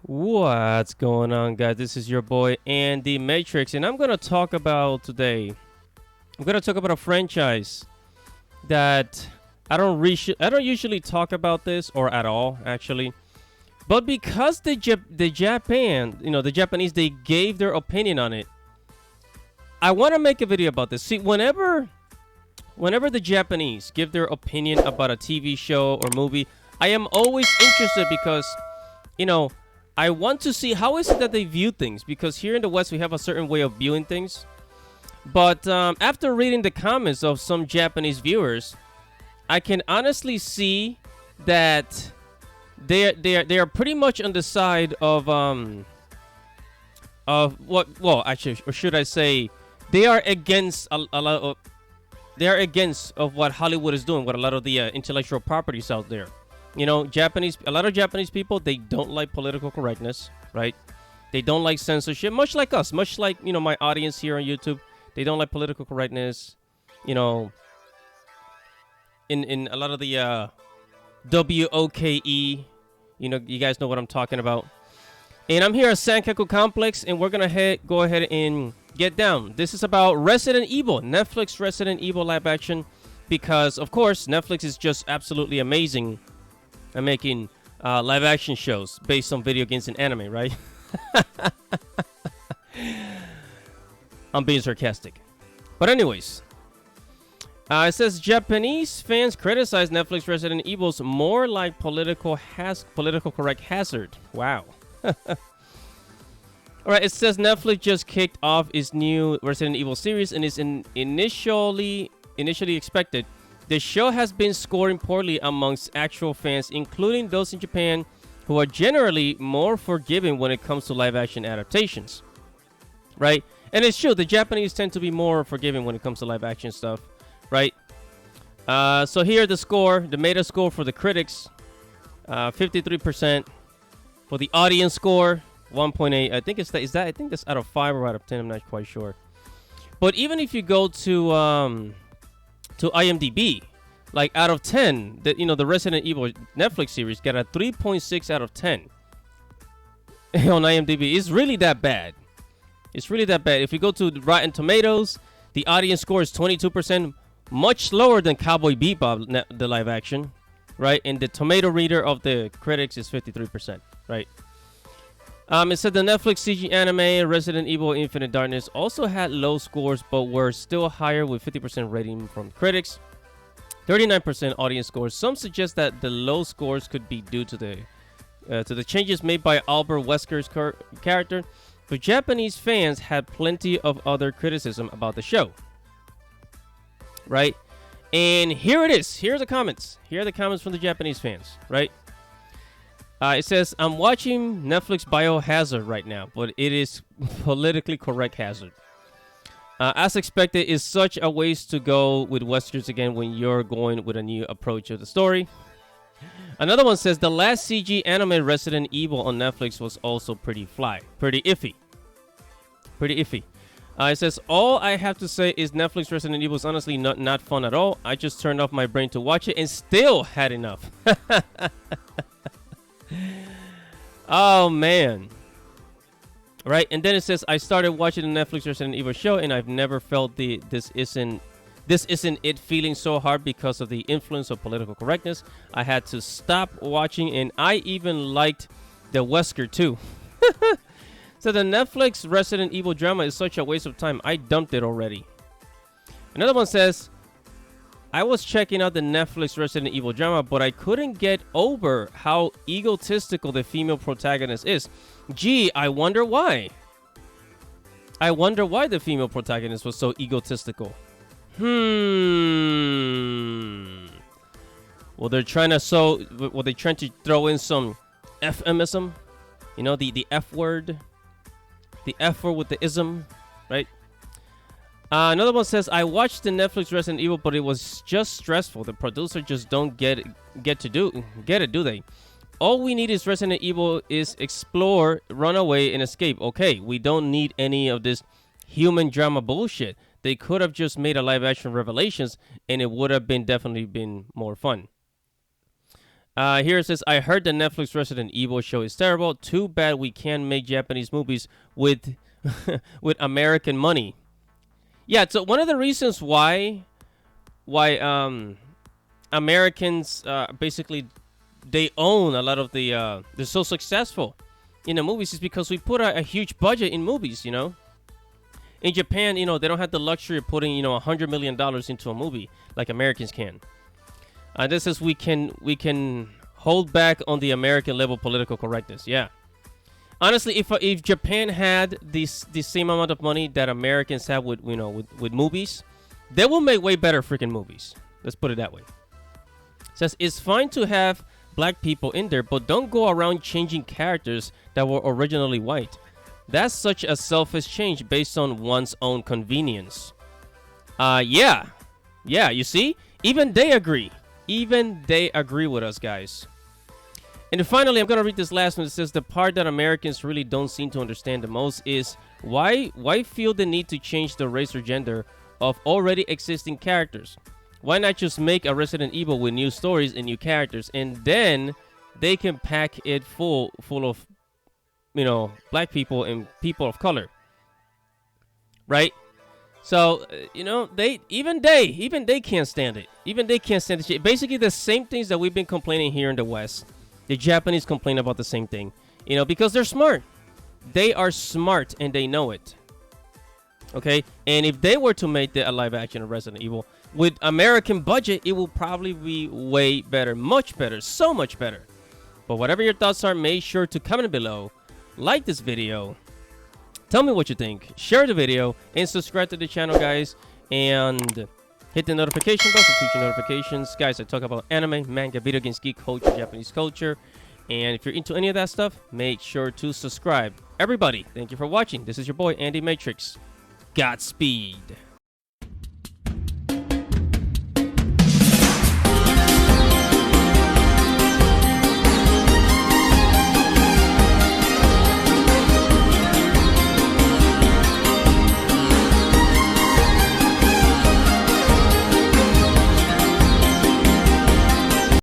What's going on, guys? This is your boy Andy Matrix, and I'm gonna talk about today. I'm gonna talk about a franchise that I don't usually talk about this or at all, actually. But because the Japan, the Japanese, they gave their opinion on it. I want to make a video about this. See, whenever the Japanese give their opinion about a TV show or movie, I am always interested because, you know, I want to see how is it that they view things, because here in the West we have a certain way of viewing things. But after reading the comments of some Japanese viewers, I can honestly see that they are pretty much on the side of what, well, actually, or should I say, they are against a lot of they are against of what Hollywood is doing with a lot of the intellectual properties out there. A lot of Japanese people, they don't like political correctness, right? They don't like censorship, much like us, much like, my audience here on YouTube. They don't like political correctness, you know, in a lot of the WOKE, you guys know what I'm talking about. And I'm here at Sankaku Complex, and we're going to go ahead and get down. This is about Resident Evil, Netflix Resident Evil live action, because, of course, Netflix is just absolutely amazing at making live action shows based on video games and anime, right? I'm being sarcastic. But anyways, it says Japanese fans criticize Netflix Resident Evil's more like political correct hazard. Wow. Alright, it says Netflix just kicked off its new Resident Evil series and is initially expected. The show has been scoring poorly amongst actual fans, including those in Japan, who are generally more forgiving when it comes to live action adaptations. Right? And it's true, the Japanese tend to be more forgiving when it comes to live action stuff. Right? So here the meta score for the critics, 53%. For the audience score, 1.8. I think I think that's out of 5 or out of 10. I'm not quite sure. But even if you go to IMDb, like out of 10, the Resident Evil Netflix series got a 3.6 out of 10 on IMDb. It's really that bad. It's really that bad. If you go to Rotten Tomatoes, the audience score is 22%, much lower than Cowboy Bebop, the live action, right? And the tomato reader of the critics is 53%, right? It said the Netflix CG anime Resident Evil Infinite Darkness also had low scores, but were still higher with 50% rating from critics, 39% audience scores. Some suggest that the low scores could be due to the changes made by Albert Wesker's character, but Japanese fans had plenty of other criticism about the show. Right? And here it is. Here are the comments. Here are the comments from the Japanese fans, right? It says, I'm watching Netflix Biohazard right now, but it is politically correct hazard. As expected, it's such a waste to go with Westerns again when you're going with a new approach of the story. Another one says, the last CG anime Resident Evil on Netflix was also pretty iffy. It says, all I have to say is Netflix Resident Evil is honestly not fun at all. I just turned off my brain to watch it and still had enough. Oh, man. Right, and then it says, I started watching the Netflix Resident Evil show, and I've never felt this isn't it feeling so hard because of the influence of political correctness. I had to stop watching, and I even liked the Wesker too. So the Netflix Resident Evil drama is such a waste of time. I dumped it already. Another one says, I was checking out the Netflix Resident Evil drama, but I couldn't get over how egotistical the female protagonist is. Gee, I wonder why. I wonder why the female protagonist was so egotistical. Well, they're trying to throw in some euphemism, the F word. The F word with the ism, right? Another one says, I watched the Netflix Resident Evil, but it was just stressful. The producer just don't get it, do they? All we need is Resident Evil is explore, run away, and escape. Okay, we don't need any of this human drama bullshit. They could have just made a live action Revelations, and it would have definitely been more fun. Here it says, I heard the Netflix Resident Evil show is terrible. Too bad we can't make Japanese movies with with American money. Yeah, so one of the reasons why Americans basically they own a lot of they're so successful in the movies is because we put a huge budget in movies, you know. In Japan, you know, they don't have the luxury of putting, you know, $100 million into a movie like Americans can. This is we can hold back on the American level political correctness. Yeah. Honestly, if Japan had the same amount of money that Americans have with, you know, with movies, they will make way better freaking movies. Let's put it that way. It says it's fine to have black people in there, but don't go around changing characters that were originally white. That's such a selfish change based on one's own convenience. Yeah, you see? Even they agree. Even they agree with us, guys. And then finally, I'm going to read this last one. It says the part that Americans really don't seem to understand the most is why feel the need to change the race or gender of already existing characters? Why not just make a Resident Evil with new stories and new characters, and then they can pack it full of, you know, black people and people of color, right? So you know, even they can't stand it. Even they can't stand it. Basically, the same things that we've been complaining here in the West, the Japanese complain about the same thing. You know, because they're smart. They are smart and they know it. Okay, and if they were to make a live action of Resident Evil with American budget, it will probably be way better, much better, so much better. But whatever your thoughts are, make sure to comment below. Like this video, tell me what you think, share the video, and subscribe to the channel, guys, and hit the notification bell for future notifications. Guys, I talk about anime, manga, video games, geek culture, Japanese culture, and if you're into any of that stuff, make sure to subscribe. Everybody, thank you for watching. This is your boy, Andy Matrix. Godspeed.